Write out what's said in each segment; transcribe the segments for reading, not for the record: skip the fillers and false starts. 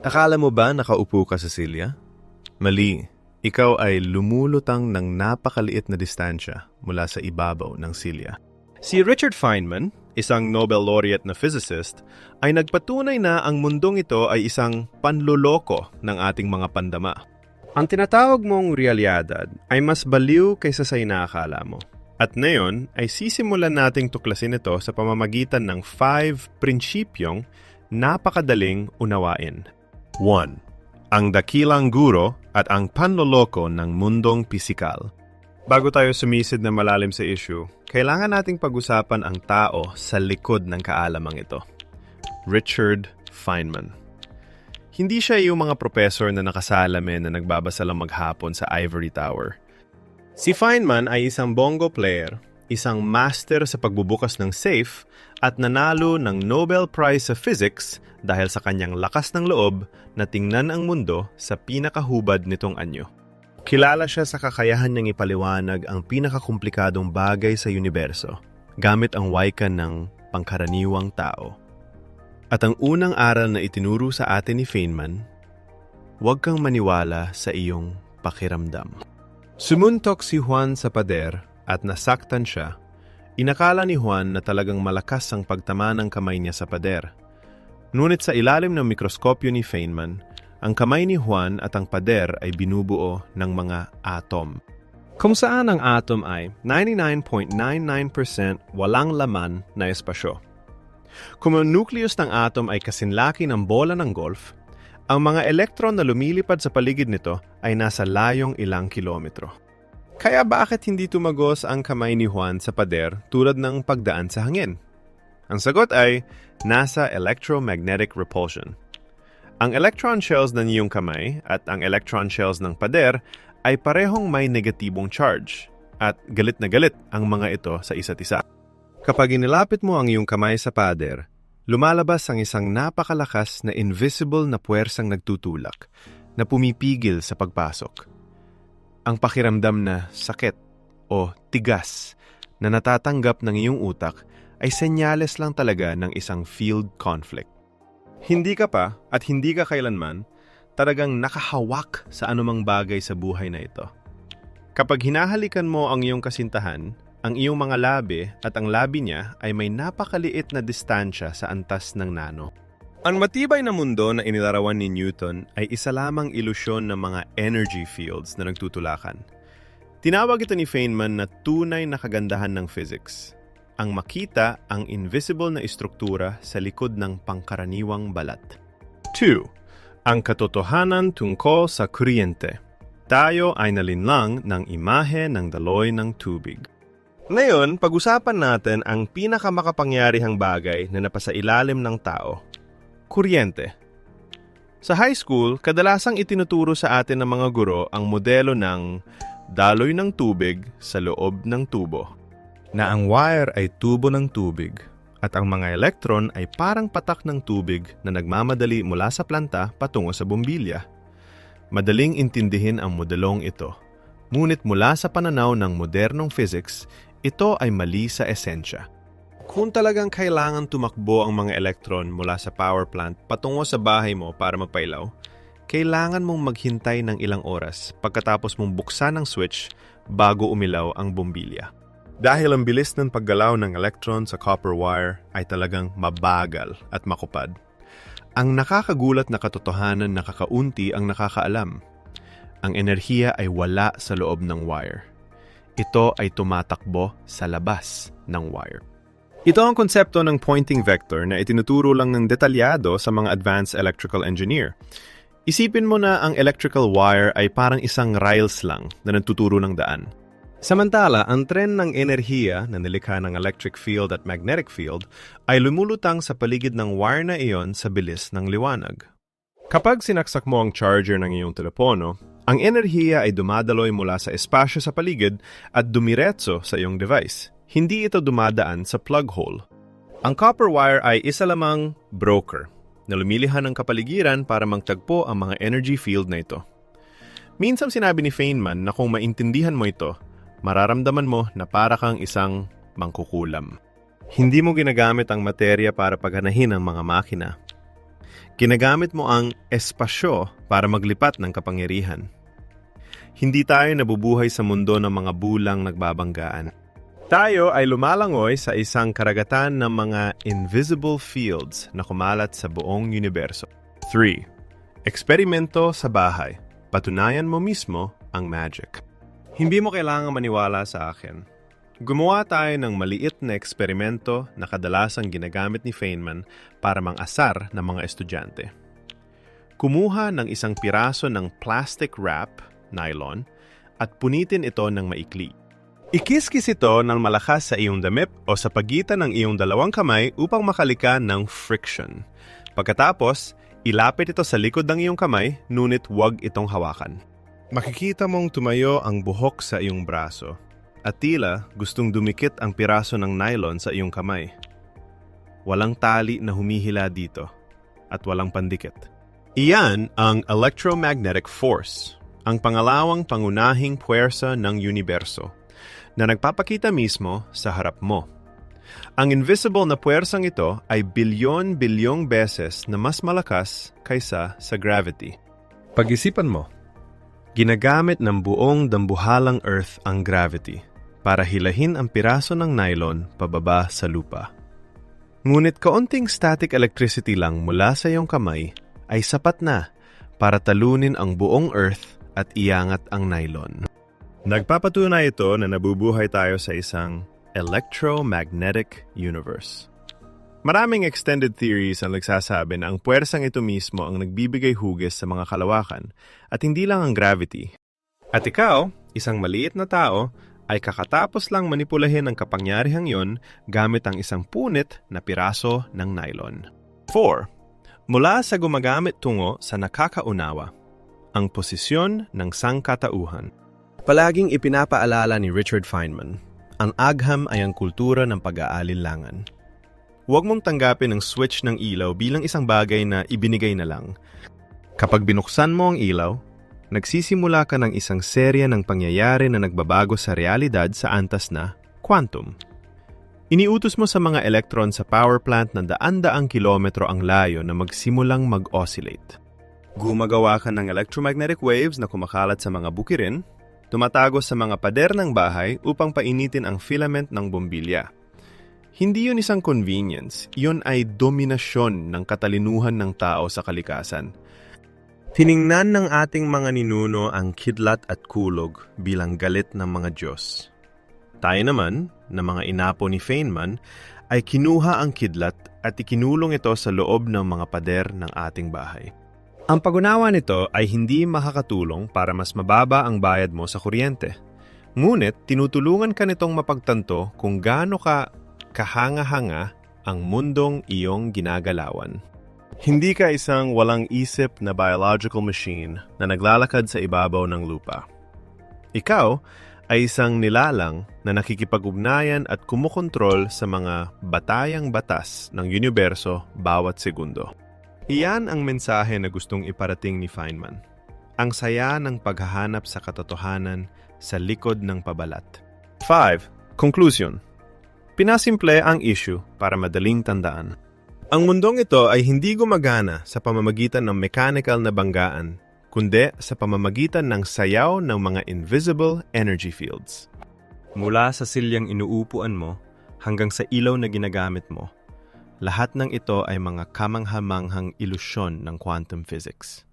Akala mo ba nakaupo ka sa silya? Mali. Ikaw ay lumulutang ng napakaliit na distansya mula sa ibabaw ng silya. Si Richard Feynman, isang Nobel laureate na physicist, ay nagpatunay na ang mundong ito ay isang panloloko ng ating mga pandama. Ang tinatawag mong realidad ay mas baliw kaysa sa inaakala mo. At ngayon ay sisimulan nating tuklasin ito sa pamamagitan ng 5 prinsipyong napakadaling unawain. 1. Ang dakilang guro at ang panloloko ng mundong pisikal. Bago tayo sumisid na malalim sa issue, kailangan nating pag-usapan ang tao sa likod ng kaalamang ito. Richard Feynman. Hindi siya yung mga professor na nakasalamin na nagbabasa lang maghapon sa Ivory Tower. Si Feynman ay isang bongo player, isang master sa pagbubukas ng safe at nanalo ng Nobel Prize sa Physics dahil sa kanyang lakas ng loob na tingnan ang mundo sa pinakahubad nitong anyo. Kilala siya sa kakayahan niyang ipaliwanag ang pinakakomplikadong bagay sa universo gamit ang wika ng pangkaraniwang tao. At ang unang aral na itinuro sa atin ni Feynman, huwag kang maniwala sa iyong pakiramdam. Sumuntok si Juan sa pader at nasaktan siya. Inakala ni Juan na talagang malakas ang pagtama ng kamay niya sa pader. Ngunit sa ilalim ng mikroskopyo ni Feynman, ang kamay ni Juan at ang pader ay binubuo ng mga atom. Kung saan ang atom ay 99.99% walang laman na espasyo. Kung ang nucleus ng atom ay kasinlaki ng bola ng golf, ang mga elektron na lumilipad sa paligid nito ay nasa layong ilang kilometro. Kaya bakit hindi tumagos ang kamay ni Juan sa pader tulad ng pagdaan sa hangin? Ang sagot ay nasa electromagnetic repulsion. Ang electron shells ng iyong kamay at ang electron shells ng pader ay parehong may negatibong charge at galit na galit ang mga ito sa isa't isa. Kapag inilapit mo ang iyong kamay sa pader, lumalabas ang isang napakalakas na invisible na puwersang nagtutulak na pumipigil sa pagpasok. Ang pakiramdam na sakit o tigas na natatanggap ng iyong utak ay senyales lang talaga ng isang field conflict. Hindi ka pa at hindi ka kailanman talagang nakahawak sa anumang bagay sa buhay na ito. Kapag hinahalikan mo ang iyong kasintahan, ang iyong mga labi at ang labi niya ay may napakaliit na distansya sa antas ng nano. Ang matibay na mundo na inilarawan ni Newton ay isa lamang ilusyon ng mga energy fields na nagtutulakan. Tinawag ito ni Feynman na tunay na kagandahan ng physics. Ang makita ang invisible na istruktura sa likod ng pangkaraniwang balat. 2. Ang katotohanan tungkol sa kuryente. Tayo ay nalinlang ng imahe ng daloy ng tubig. Ngayon, pag-usapan natin ang pinakamakapangyarihang bagay na napasailalim ng tao. Kuryente. Sa high school, kadalasang itinuturo sa atin ng mga guro ang modelo ng daloy ng tubig sa loob ng tubo. Na ang wire ay tubo ng tubig at ang mga elektron ay parang patak ng tubig na nagmamadali mula sa planta patungo sa bombilya. Madaling intindihin ang modelong ito. Ngunit mula sa pananaw ng modernong physics, ito ay mali sa esensya. Kung talagang kailangan tumakbo ang mga elektron mula sa power plant patungo sa bahay mo para magpailaw, kailangan mong maghintay ng ilang oras pagkatapos mong buksan ang switch bago umilaw ang bombilya. Dahil ang bilis ng paggalaw ng elektron sa copper wire ay talagang mabagal at makupad. Ang nakakagulat na katotohanan na kakaunti ang nakakaalam. Ang enerhiya ay wala sa loob ng wire. Ito ay tumatakbo sa labas ng wire. Ito ang konsepto ng pointing vector na itinuturo lang ng detalyado sa mga advanced electrical engineer. Isipin mo na ang electrical wire ay parang isang rails lang na nagtuturo ng daan. Samantala, ang tren ng enerhiya na nilikha ng electric field at magnetic field ay lumulutang sa paligid ng wire na iyon sa bilis ng liwanag. Kapag sinaksak mo ang charger ng iyong telepono, ang enerhiya ay dumadaloy mula sa espasyo sa paligid at dumiretso sa iyong device. Hindi ito dumadaan sa plug hole. Ang copper wire ay isa lamang broker na lumilihan ng kapaligiran para magtagpo ang mga energy field na ito. Minsan sinabi ni Feynman na kung maintindihan mo ito, mararamdaman mo na para kang isang mangkukulam. Hindi mo ginagamit ang materya para pagganahin ang mga makina. Ginagamit mo ang espasyo para maglipat ng kapangyarihan. Hindi tayo nabubuhay sa mundo ng mga bulang nagbabanggaan. Tayo ay lumalangoy sa isang karagatan ng mga invisible fields na kumalat sa buong universo. 3. Eksperimento sa bahay. Patunayan mo mismo ang magic. Hindi mo kailangang maniwala sa akin. Gumawa tayo ng maliit na eksperimento na kadalasang ginagamit ni Feynman para mang-asar ng mga estudyante. Kumuha ng isang piraso ng plastic wrap, nylon, at punitin ito ng maikli. Ikiskis ito ng malakas sa iyong damit o sa pagitan ng iyong dalawang kamay upang makalika ng friction. Pagkatapos, ilapit ito sa likod ng iyong kamay, ngunit huwag itong hawakan. Makikita mong tumayo ang buhok sa iyong braso at tila gustong dumikit ang piraso ng nylon sa iyong kamay. Walang tali na humihila dito at walang pandikit. Iyan ang electromagnetic force, ang pangalawang pangunahing puwersa ng universo na nagpapakita mismo sa harap mo. Ang invisible na puwersang ito ay bilyon-bilyong beses na mas malakas kaysa sa gravity. Pag-isipan mo, ginagamit ng buong dambuhalang Earth ang gravity para hilahin ang piraso ng nylon pababa sa lupa. Ngunit kaunting static electricity lang mula sa iyong kamay ay sapat na para talunin ang buong Earth at iangat ang nylon. Nagpapatunay ito na nabubuhay tayo sa isang electromagnetic universe. Maraming extended theories ang nagsasabi na ang puwersang ito mismo ang nagbibigay hugis sa mga kalawakan at hindi lang ang gravity. At ikaw, isang maliit na tao, ay kakatapos lang manipulahin ang kapangyarihang yon gamit ang isang punit na piraso ng nylon. 4. Mula sa gumagamit tungo sa nakakaunawa, ang posisyon ng sangkatauhan. Palaging ipinapaalala ni Richard Feynman, ang agham ay ang kultura ng pag-aalinlangan. Huwag mong tanggapin ang switch ng ilaw bilang isang bagay na ibinigay na lang. Kapag binuksan mo ang ilaw, nagsisimula ka ng isang serya ng pangyayari na nagbabago sa realidad sa antas na quantum. Iniutos mo sa mga elektron sa power plant na daan-daang kilometro ang layo na magsimulang mag-oscillate. Gumagawa ka ng electromagnetic waves na kumakalat sa mga bukirin, tumatago sa mga pader ng bahay upang painitin ang filament ng bombilya. Hindi yun isang convenience, yun ay dominasyon ng katalinuhan ng tao sa kalikasan. Tiningnan ng ating mga ninuno ang kidlat at kulog bilang galit ng mga Diyos. Tayo naman, na mga inapo ni Feynman, ay kinuha ang kidlat at ikinulong ito sa loob ng mga pader ng ating bahay. Ang pag-unawa nito ay hindi makakatulong para mas mababa ang bayad mo sa kuryente. Ngunit tinutulungan ka nitong mapagtanto kung gaano ka kahanga-hanga ang mundong iyong ginagalawan. Hindi ka isang walang isip na biological machine na naglalakad sa ibabaw ng lupa. Ikaw ay isang nilalang na nakikipag-ugnayan at kumukontrol sa mga batayang batas ng universo bawat segundo. Iyan ang mensahe na gustong iparating ni Feynman. Ang saya ng paghahanap sa katotohanan sa likod ng pabalat. 5. Conclusion. Pinasimple ang issue para madaling tandaan. Ang mundong ito ay hindi gumagana sa pamamagitan ng mechanical na banggaan, kundi sa pamamagitan ng sayaw ng mga invisible energy fields. Mula sa silyang inuupuan mo hanggang sa ilaw na ginagamit mo, lahat ng ito ay mga kamanghamanghang ilusyon ng quantum physics.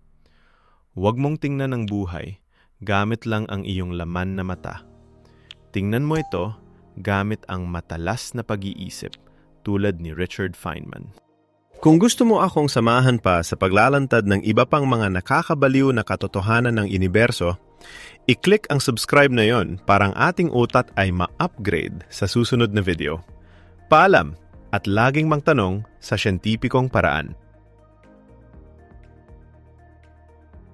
Huwag mong tingnan ang buhay, gamit lang ang iyong laman na mata. Tingnan mo ito gamit ang matalas na pag-iisip tulad ni Richard Feynman. Kung gusto mo akong samahan pa sa paglalantad ng iba pang mga nakakabaliw na katotohanan ng universo, i-click ang subscribe na yon para ang ating utat ay ma-upgrade sa susunod na video. Paalam! At laging magtanong sa siyentipikong paraan.